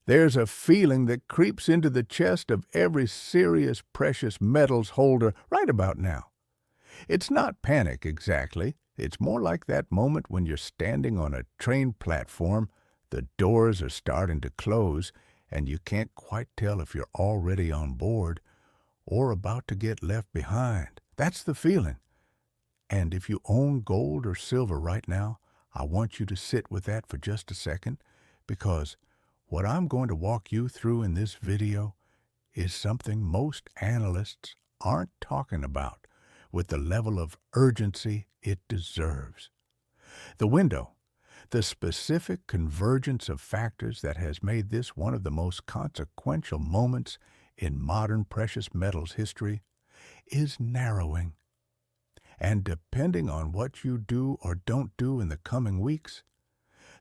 There's a feeling that creeps into the chest of every serious precious metals holder right about now. It's not panic exactly. It's more like that moment when you're standing on a train platform, the doors are starting to close, and you can't quite tell if you're already on board or about to get left behind. That's the feeling. And if you own gold or silver right now, I want you to sit with that for just a second, because what I'm going to walk you through in this video is something most analysts aren't talking about with the level of urgency it deserves. The window, the specific convergence of factors that has made this one of the most consequential moments in modern precious metals history, is narrowing. And depending on what you do or don't do in the coming weeks,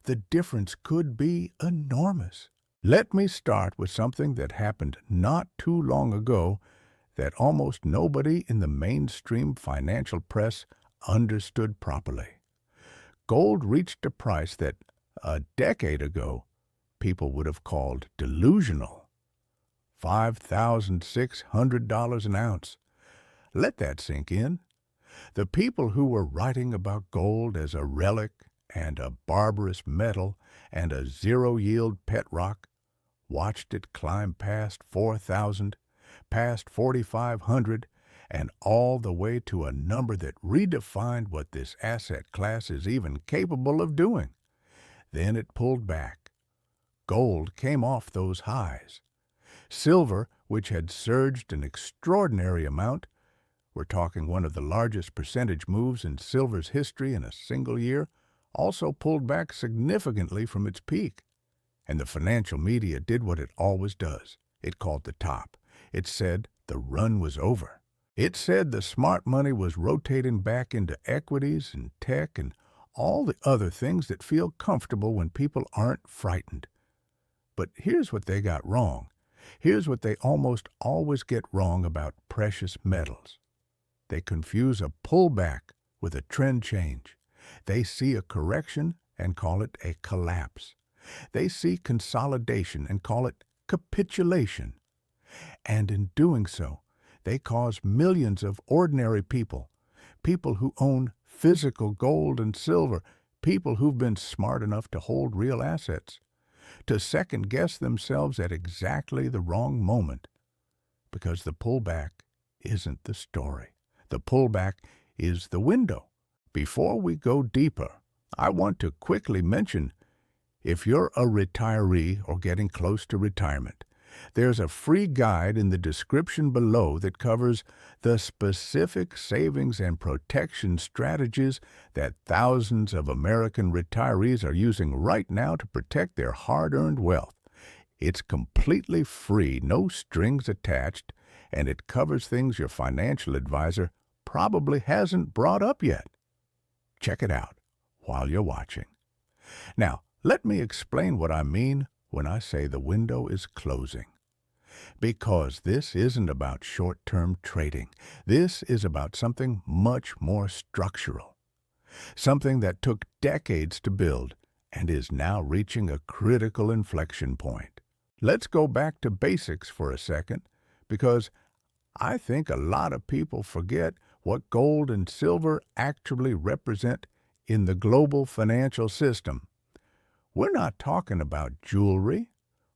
the difference could be enormous. Let me start with something that happened not too long ago that almost nobody in the mainstream financial press understood properly. Gold reached a price that, a decade ago, people would have called delusional. $5,600 an ounce. Let that sink in. The people who were writing about gold as a relic and a barbarous metal and a zero-yield pet rock watched it climb past 4,000, past 4,500, and all the way to a number that redefined what this asset class is even capable of doing. Then it pulled back. Gold came off those highs. Silver, which had surged an extraordinary amount, we're talking one of the largest percentage moves in silver's history in a single year, also pulled back significantly from its peak. And the financial media did what it always does. It called the top. It said the run was over. It said the smart money was rotating back into equities and tech and all the other things that feel comfortable when people aren't frightened. But here's what they got wrong. Here's what they almost always get wrong about precious metals. They confuse a pullback with a trend change. They see a correction and call it a collapse. They see consolidation and call it capitulation. And in doing so, they cause millions of ordinary people, people who own physical gold and silver, people who've been smart enough to hold real assets, to second-guess themselves at exactly the wrong moment. Because the pullback isn't the story. The pullback is the window. Before we go deeper, I want to quickly mention, if you're a retiree or getting close to retirement, there's a free guide in the description below that covers the specific savings and protection strategies that thousands of American retirees are using right now to protect their hard-earned wealth. It's completely free, no strings attached, and it covers things your financial advisor probably hasn't brought up yet. Check it out while you're watching. Now, let me explain what I mean when I say the window is closing. Because this isn't about short-term trading. This is about something much more structural. Something that took decades to build and is now reaching a critical inflection point. Let's go back to basics for a second, because I think a lot of people forget what gold and silver actually represent in the global financial system. We're not talking about jewelry.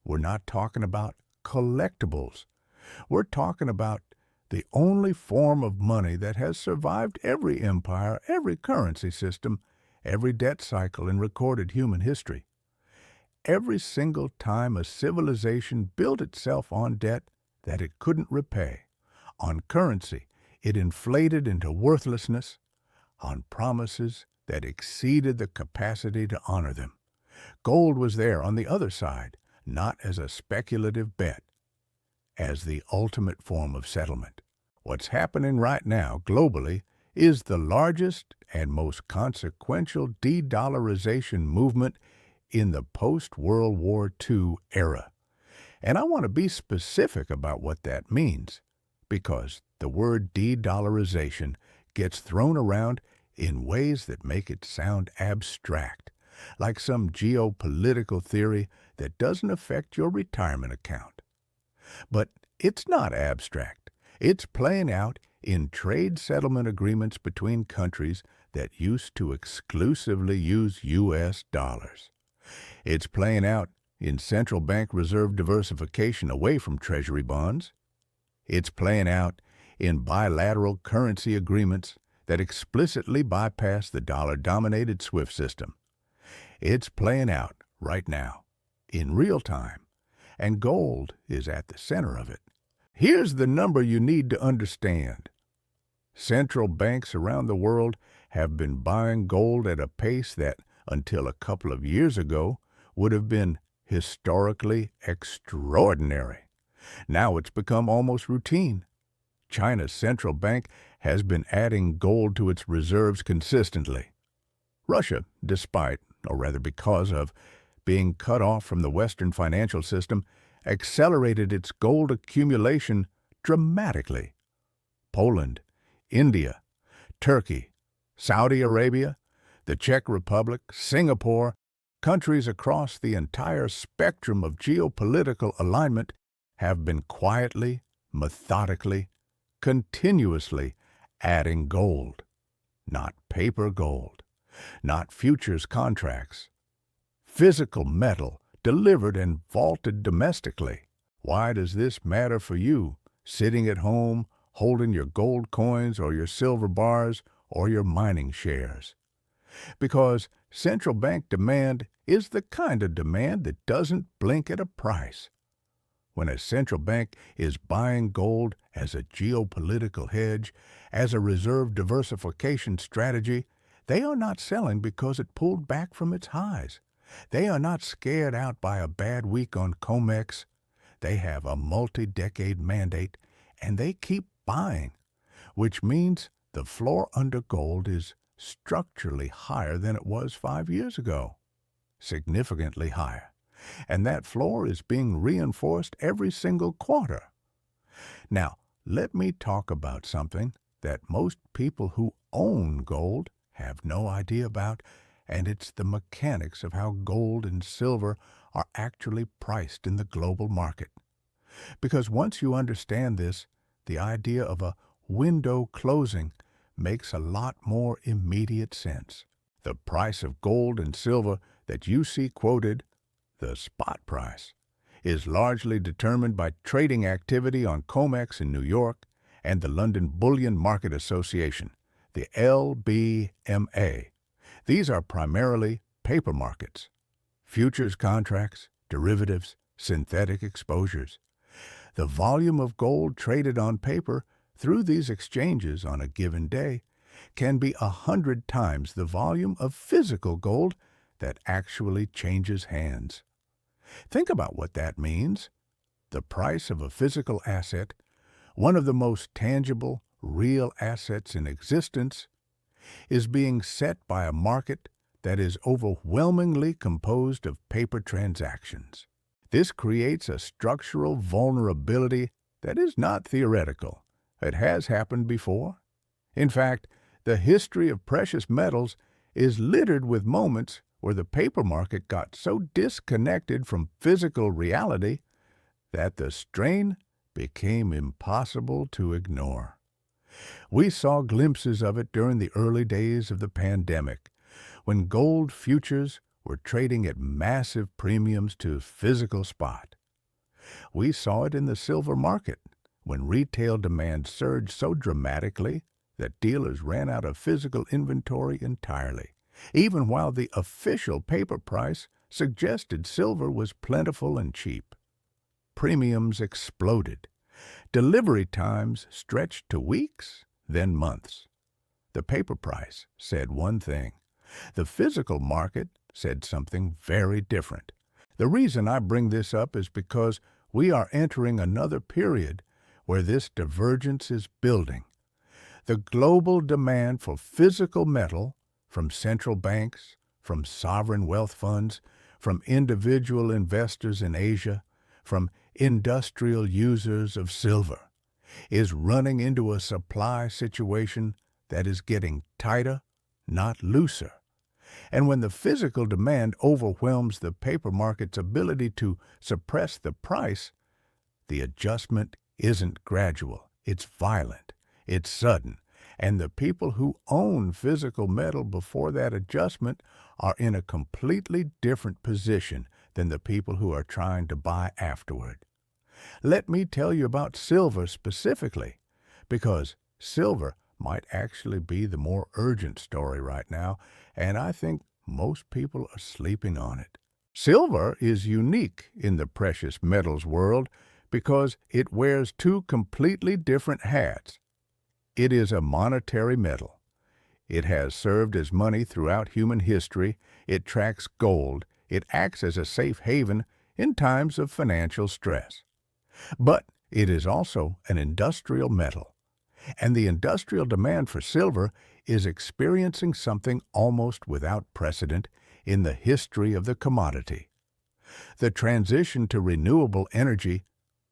We're not talking about collectibles. We're talking about the only form of money that has survived every empire, every currency system, every debt cycle in recorded human history. Every single time a civilization built itself on debt that it couldn't repay, on currency it inflated into worthlessness, on promises that exceeded the capacity to honor them. Gold was there on the other side, not as a speculative bet, as the ultimate form of settlement. What's happening right now globally is the largest and most consequential de-dollarization movement in the post-World War II era. And I want to be specific about what that means, because the word de-dollarization gets thrown around in ways that make it sound abstract, like some geopolitical theory that doesn't affect your retirement account. But it's not abstract. It's playing out in trade settlement agreements between countries that used to exclusively use U.S. dollars. It's playing out in central bank reserve diversification away from Treasury bonds. It's playing out in bilateral currency agreements that explicitly bypass the dollar-dominated SWIFT system. It's playing out right now, in real time, and gold is at the center of it. Here's the number you need to understand. Central banks around the world have been buying gold at a pace that, until a couple of years ago, would have been historically extraordinary. Now it's become almost routine. China's central bank has been adding gold to its reserves consistently. Russia, despite, or rather because of, being cut off from the Western financial system, accelerated its gold accumulation dramatically. Poland, India, Turkey, Saudi Arabia, the Czech Republic, Singapore, countries across the entire spectrum of geopolitical alignment have been quietly, methodically, continuously adding gold. Not paper gold, not futures contracts. Physical metal delivered and vaulted domestically. Why does this matter for you, sitting at home, holding your gold coins or your silver bars or your mining shares? Because central bank demand is the kind of demand that doesn't blink at a price. When a central bank is buying gold as a geopolitical hedge, as a reserve diversification strategy, they are not selling because it pulled back from its highs. They are not scared out by a bad week on COMEX. They have a multi-decade mandate, and they keep buying, which means the floor under gold is structurally higher than it was 5 years ago, significantly higher, and that floor is being reinforced every single quarter. Now, let me talk about something that most people who own gold have no idea about, and it's the mechanics of how gold and silver are actually priced in the global market. Because once you understand this, the idea of a window closing makes a lot more immediate sense. The price of gold and silver that you see quoted, the spot price, is largely determined by trading activity on COMEX in New York and the London Bullion Market Association, the LBMA. These are primarily paper markets, futures contracts, derivatives, synthetic exposures. The volume of gold traded on paper through these exchanges on a given day can be 100 times the volume of physical gold that actually changes hands. Think about what that means. The price of a physical asset, one of the most tangible, real assets in existence, is being set by a market that is overwhelmingly composed of paper transactions. This creates a structural vulnerability that is not theoretical. It has happened before. In fact, the history of precious metals is littered with moments where the paper market got so disconnected from physical reality that the strain became impossible to ignore. We saw glimpses of it during the early days of the pandemic, when gold futures were trading at massive premiums to physical spot. We saw it in the silver market, when retail demand surged so dramatically that dealers ran out of physical inventory entirely, even while the official paper price suggested silver was plentiful and cheap. Premiums exploded. Delivery times stretched to weeks, then months. The paper price said one thing. The physical market said something very different. The reason I bring this up is because we are entering another period where this divergence is building. The global demand for physical metal from central banks, from sovereign wealth funds, from individual investors in Asia, from industrial users of silver, is running into a supply situation that is getting tighter, not looser. And when the physical demand overwhelms the paper market's ability to suppress the price, the adjustment isn't gradual, it's violent, it's sudden, and the people who own physical metal before that adjustment are in a completely different position than the people who are trying to buy afterward. Let me tell you about silver specifically, because silver might actually be the more urgent story right now, and I think most people are sleeping on it. Silver is unique in the precious metals world because it wears two completely different hats. It is a monetary metal. It has served as money throughout human history. It tracks gold. It acts as a safe haven in times of financial stress. But it is also an industrial metal, and the industrial demand for silver is experiencing something almost without precedent in the history of the commodity. The transition to renewable energy,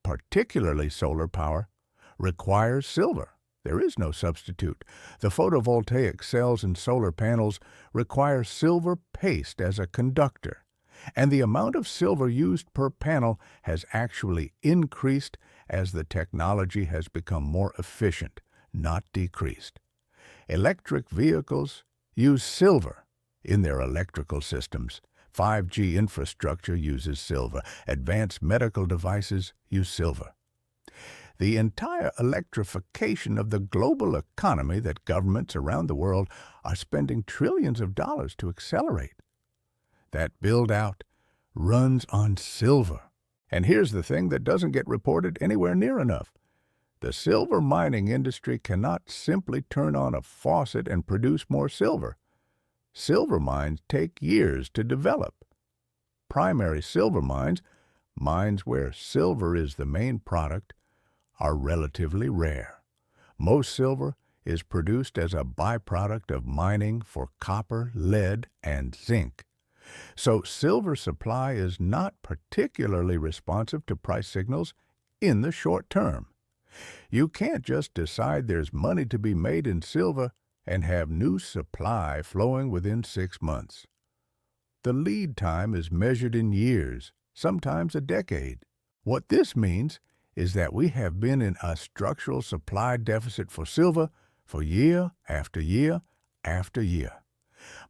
particularly solar power, requires silver. There is no substitute. The photovoltaic cells in solar panels require silver paste as a conductor, and the amount of silver used per panel has actually increased as the technology has become more efficient, not decreased. Electric vehicles use silver in their electrical systems. 5G infrastructure uses silver. Advanced medical devices use silver. The entire electrification of the global economy that governments around the world are spending trillions of dollars to accelerate. That build-out runs on silver. And here's the thing that doesn't get reported anywhere near enough. The silver mining industry cannot simply turn on a faucet and produce more silver. Silver mines take years to develop. Primary silver mines, mines where silver is the main product, are relatively rare. Most silver is produced as a byproduct of mining for copper, lead, and zinc. So silver supply is not particularly responsive to price signals in the short term. You can't just decide there's money to be made in silver and have new supply flowing within 6 months. The lead time is measured in years, sometimes a decade. What this means is that we have been in a structural supply deficit for silver for year after year after year.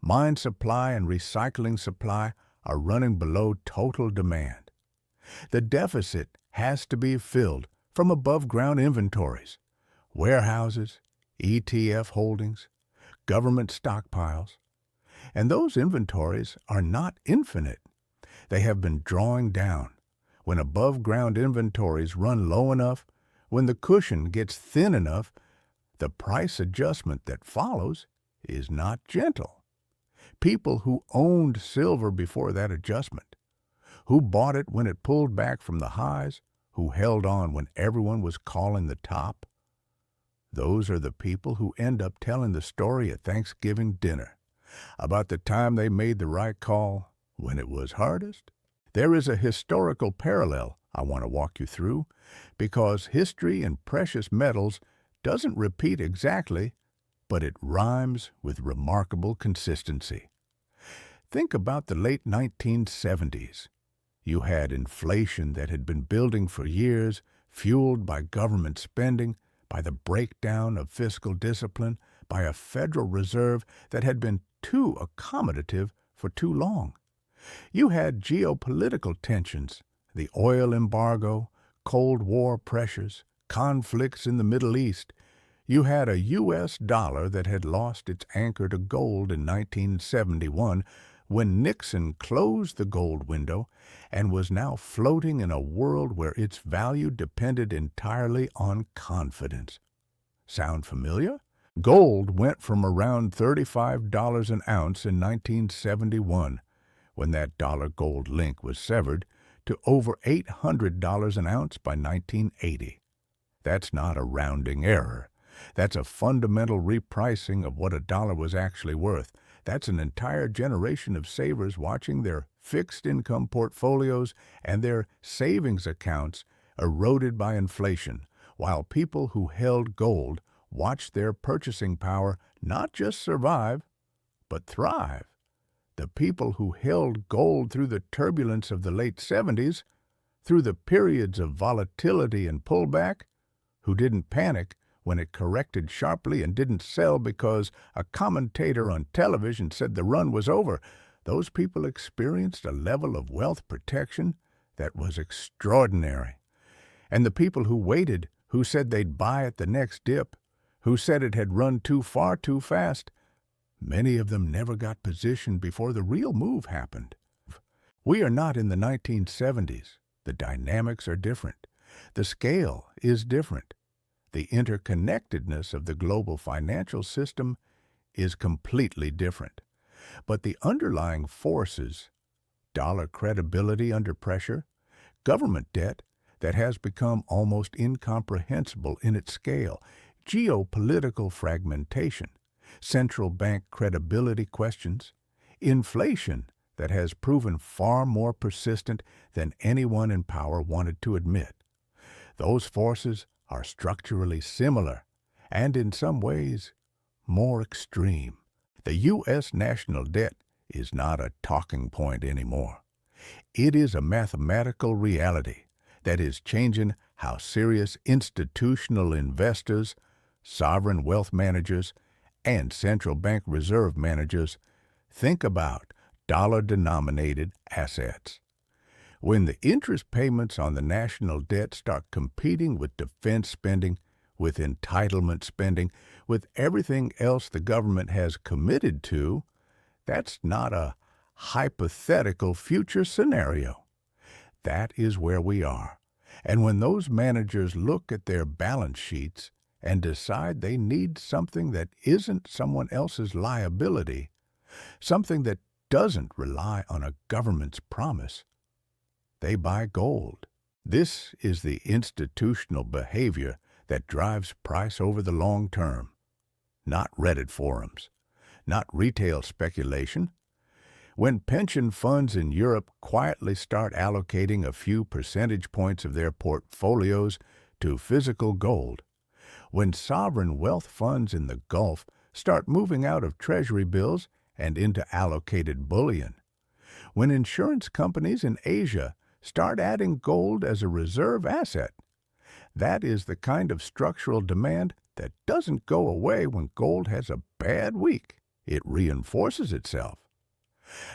Mine supply and recycling supply are running below total demand. The deficit has to be filled from above-ground inventories, warehouses, ETF holdings, government stockpiles. And those inventories are not infinite. They have been drawing down. When above-ground inventories run low enough, when the cushion gets thin enough, the price adjustment that follows is not gentle. People who owned silver before that adjustment, who bought it when it pulled back from the highs, who held on when everyone was calling the top, those are the people who end up telling the story at Thanksgiving dinner about the time they made the right call when it was hardest. There is a historical parallel I want to walk you through, because history in precious metals doesn't repeat exactly, but it rhymes with remarkable consistency. Think about the late 1970s. You had inflation that had been building for years, fueled by government spending, by the breakdown of fiscal discipline, by a Federal Reserve that had been too accommodative for too long. You had geopolitical tensions, the oil embargo, Cold War pressures, conflicts in the Middle East. You had a U.S. dollar that had lost its anchor to gold in 1971 when Nixon closed the gold window and was now floating in a world where its value depended entirely on confidence. Sound familiar? Gold went from around $35 an ounce in 1971, when that dollar-gold link was severed, to over $800 an ounce by 1980. That's not a rounding error. That's a fundamental repricing of what a dollar was actually worth. That's an entire generation of savers watching their fixed income portfolios and their savings accounts eroded by inflation, while people who held gold watched their purchasing power not just survive, but thrive. The people who held gold through the turbulence of the late 70s, through the periods of volatility and pullback, who didn't panic when it corrected sharply and didn't sell because a commentator on television said the run was over, those people experienced a level of wealth protection that was extraordinary. And the people who waited, who said they'd buy at the next dip, who said it had run too far too fast, many of them never got positioned before the real move happened. We are not in the 1970s. The dynamics are different. The scale is different. The interconnectedness of the global financial system is completely different. But the underlying forces, dollar credibility under pressure, government debt that has become almost incomprehensible in its scale, geopolitical fragmentation, central bank credibility questions, inflation that has proven far more persistent than anyone in power wanted to admit. Those forces are structurally similar and in some ways more extreme. The U.S. national debt is not a talking point anymore. It is a mathematical reality that is changing how serious institutional investors, sovereign wealth managers, and central bank reserve managers think about dollar-denominated assets. When the interest payments on the national debt start competing with defense spending, with entitlement spending, with everything else the government has committed to, that's not a hypothetical future scenario. That is where we are. And when those managers look at their balance sheets and decide they need something that isn't someone else's liability, something that doesn't rely on a government's promise, they buy gold. This is the institutional behavior that drives price over the long term, not Reddit forums, not retail speculation. When pension funds in Europe quietly start allocating a few percentage points of their portfolios to physical gold, when sovereign wealth funds in the Gulf start moving out of treasury bills and into allocated bullion, when insurance companies in Asia start adding gold as a reserve asset, that is the kind of structural demand that doesn't go away when gold has a bad week. It reinforces itself.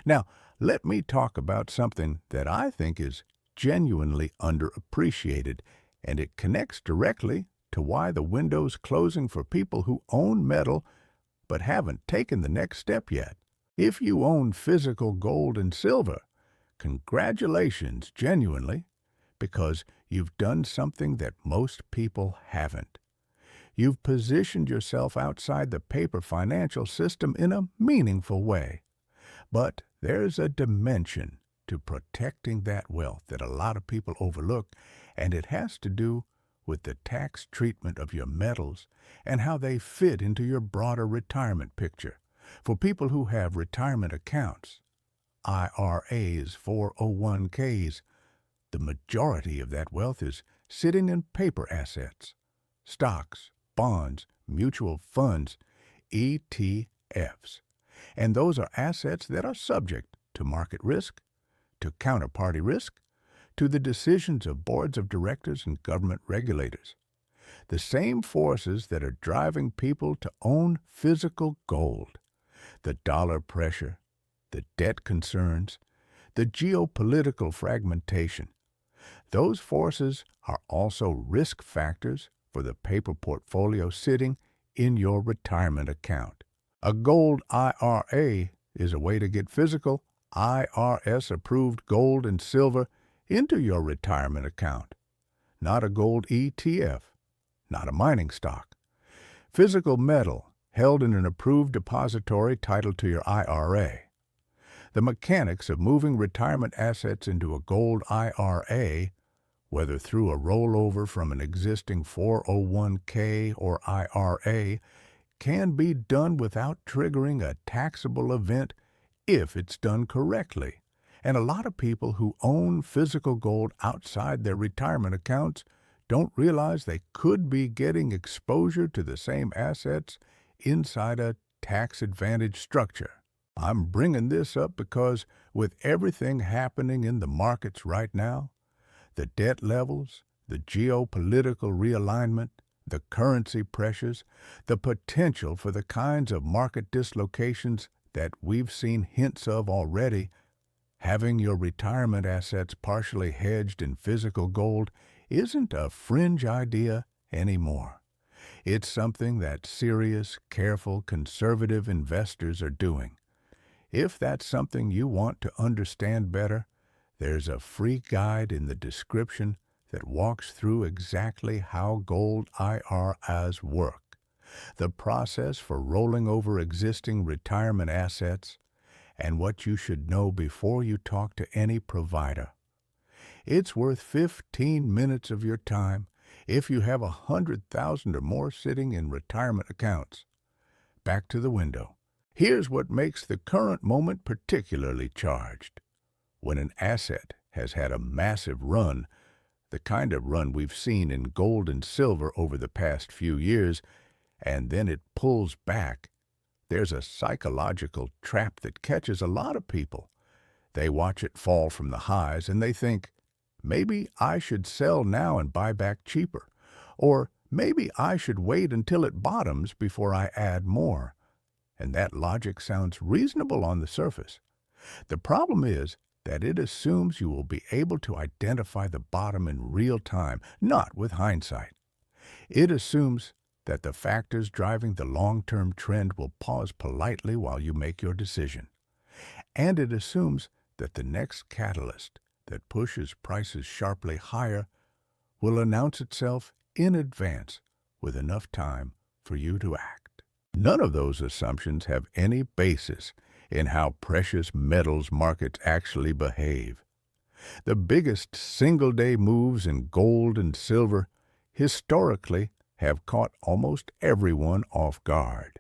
Now, let me talk about something that I think is genuinely underappreciated, and it connects directly to why the window's closing for people who own metal but haven't taken the next step yet. If you own physical gold and silver, congratulations, genuinely, because you've done something that most people haven't. You've positioned yourself outside the paper financial system in a meaningful way. But there's a dimension to protecting that wealth that a lot of people overlook, and it has to do with the tax treatment of your metals and how they fit into your broader retirement picture. For people who have retirement accounts, IRAs, 401ks, the majority of that wealth is sitting in paper assets, stocks, bonds, mutual funds, ETFs. And those are assets that are subject to market risk, to counterparty risk, to the decisions of boards of directors and government regulators. The same forces that are driving people to own physical gold, the dollar pressure, the debt concerns, the geopolitical fragmentation, those forces are also risk factors for the paper portfolio sitting in your retirement account. A gold IRA is a way to get physical, IRS-approved gold and silver into your retirement account, not a gold ETF, not a mining stock. Physical metal held in an approved depository titled to your IRA. The mechanics of moving retirement assets into a gold IRA, whether through a rollover from an existing 401k or IRA, can be done without triggering a taxable event if it's done correctly. And a lot of people who own physical gold outside their retirement accounts don't realize they could be getting exposure to the same assets inside a tax-advantaged structure. I'm bringing this up because with everything happening in the markets right now, the debt levels, the geopolitical realignment, the currency pressures, the potential for the kinds of market dislocations that we've seen hints of already, having your retirement assets partially hedged in physical gold isn't a fringe idea anymore. It's something that serious, careful, conservative investors are doing. If that's something you want to understand better, there's a free guide in the description that walks through exactly how gold IRAs work, the process for rolling over existing retirement assets, and what you should know before you talk to any provider. It's worth 15 minutes of your time if you have 100,000 or more sitting in retirement accounts. Back to the window. Here's what makes the current moment particularly charged. When an asset has had a massive run, the kind of run we've seen in gold and silver over the past few years, and then it pulls back, there's a psychological trap that catches a lot of people. They watch it fall from the highs and they think, maybe I should sell now and buy back cheaper, or maybe I should wait until it bottoms before I add more. And that logic sounds reasonable on the surface. The problem is that it assumes you will be able to identify the bottom in real time, not with hindsight. It assumes that the factors driving the long-term trend will pause politely while you make your decision. And it assumes that the next catalyst that pushes prices sharply higher will announce itself in advance with enough time for you to act. None of those assumptions have any basis in how precious metals markets actually behave. The biggest single-day moves in gold and silver historically have caught almost everyone off guard.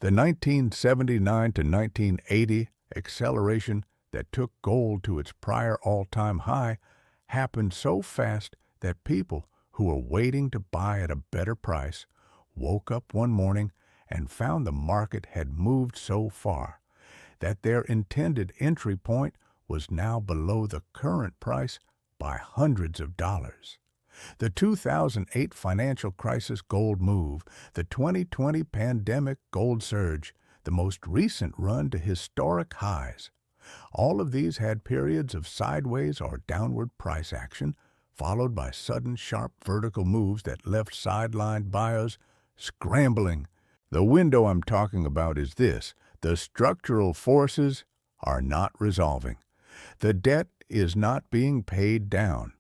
The 1979 to 1980 acceleration that took gold to its prior all-time high happened so fast that people who were waiting to buy at a better price woke up one morning and found the market had moved so far that their intended entry point was now below the current price by hundreds of dollars. The 2008 financial crisis gold move, the 2020 pandemic gold surge, the most recent run to historic highs. All of these had periods of sideways or downward price action, followed by sudden sharp vertical moves that left sidelined buyers scrambling. The window I'm talking about is this: the structural forces are not resolving. The debt is not being paid down.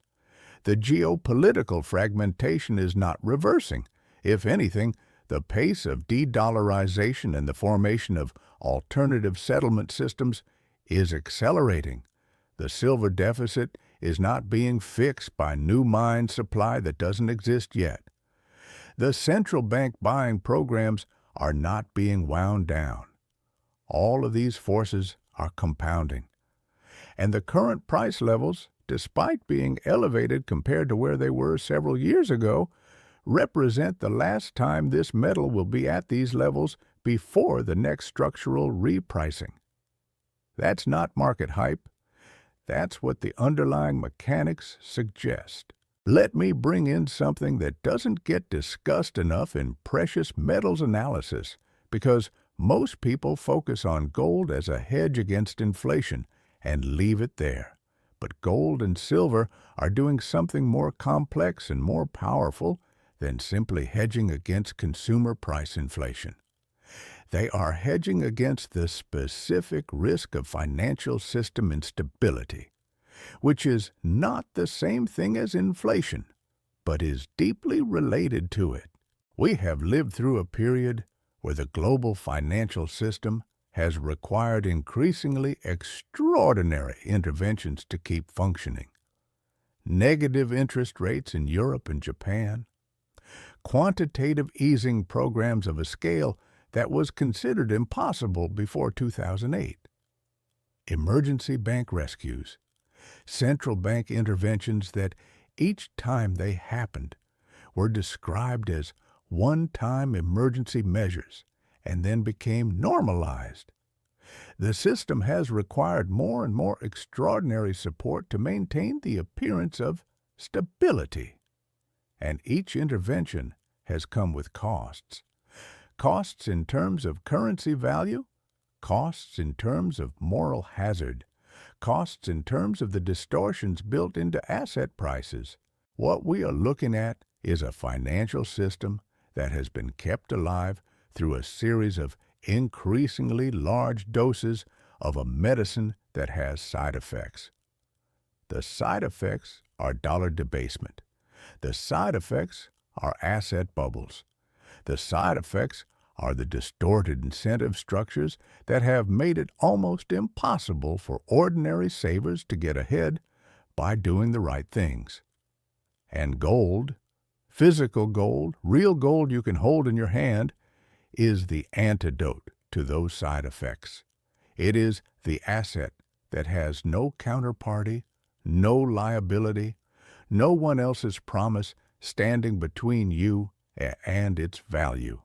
The geopolitical fragmentation is not reversing. If anything, the pace of de-dollarization and the formation of alternative settlement systems is accelerating. The silver deficit is not being fixed by new mine supply that doesn't exist yet. The central bank buying programs are not being wound down. All of these forces are compounding. And the current price levels, despite being elevated compared to where they were several years ago, represent the last time this metal will be at these levels before the next structural repricing. That's not market hype. That's what the underlying mechanics suggest. Let me bring in something that doesn't get discussed enough in precious metals analysis, because most people focus on gold as a hedge against inflation and leave it there. But gold and silver are doing something more complex and more powerful than simply hedging against consumer price inflation. They are hedging against the specific risk of financial system instability, which is not the same thing as inflation, but is deeply related to it. We have lived through a period where the global financial system has required increasingly extraordinary interventions to keep functioning. Negative interest rates in Europe and Japan, quantitative easing programs of a scale that was considered impossible before 2008, emergency bank rescues, central bank interventions that, each time they happened, were described as one-time emergency measures and then became normalized. The system has required more and more extraordinary support to maintain the appearance of stability, and each intervention has come with costs. Costs in terms of currency value, costs in terms of moral hazard, costs in terms of the distortions built into asset prices. What we are looking at is a financial system that has been kept alive through a series of increasingly large doses of a medicine that has side effects. The side effects are dollar debasement. The side effects are asset bubbles. The side effects are the distorted incentive structures that have made it almost impossible for ordinary savers to get ahead by doing the right things. And gold, physical gold, real gold you can hold in your hand, is the antidote to those side effects. It is the asset that has no counterparty, no liability, no one else's promise standing between you and its value.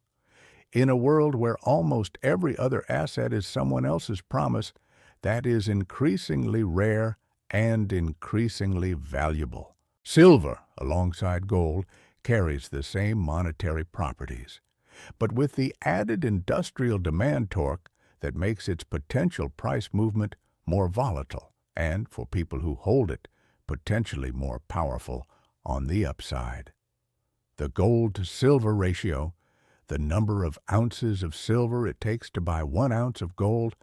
In a world where almost every other asset is someone else's promise, that is increasingly rare and increasingly valuable. Silver, alongside gold, carries the same monetary properties, but with the added industrial demand torque that makes its potential price movement more volatile and, for people who hold it, potentially more powerful on the upside. The gold-to-silver ratio, the number of ounces of silver it takes to buy 1 ounce of gold,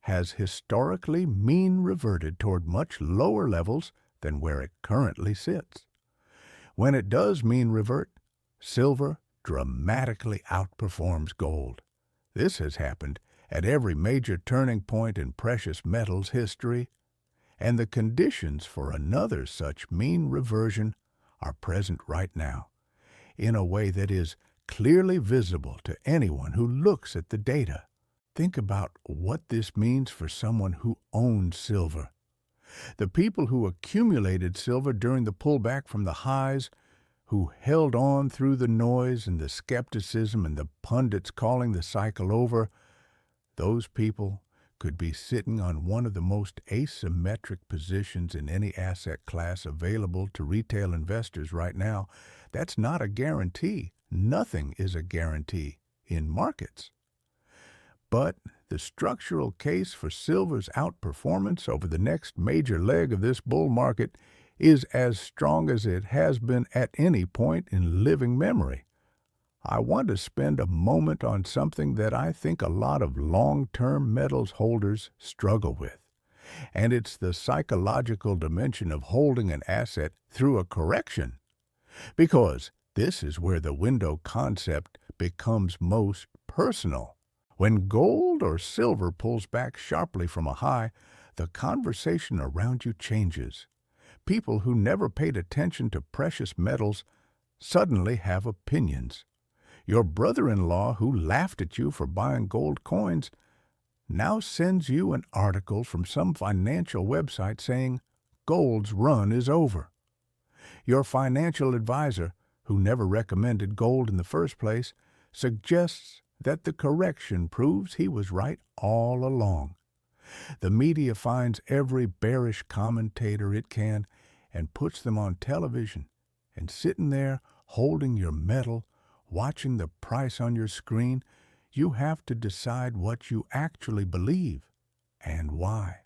has historically mean reverted toward much lower levels than where it currently sits. When it does mean revert, silver dramatically outperforms gold. This has happened at every major turning point in precious metals history, and the conditions for another such mean reversion are present right now, in a way that is clearly visible to anyone who looks at the data. Think about what this means for someone who owns silver. The people who accumulated silver during the pullback from the highs, who held on through the noise and the skepticism and the pundits calling the cycle over, those people could be sitting on one of the most asymmetric positions in any asset class available to retail investors right now. That's not a guarantee. Nothing is a guarantee in markets. But the structural case for silver's outperformance over the next major leg of this bull market is as strong as it has been at any point in living memory. I want to spend a moment on something that I think a lot of long-term metals holders struggle with, and it's the psychological dimension of holding an asset through a correction, because this is where the window concept becomes most personal. When gold or silver pulls back sharply from a high, the conversation around you changes. People who never paid attention to precious metals suddenly have opinions. Your brother-in-law, who laughed at you for buying gold coins, now sends you an article from some financial website saying gold's run is over. Your financial advisor, who never recommended gold in the first place, suggests that the correction proves he was right all along. The media finds every bearish commentator it can and puts them on television, and sitting there holding your metal, watching the price on your screen, you have to decide what you actually believe and why.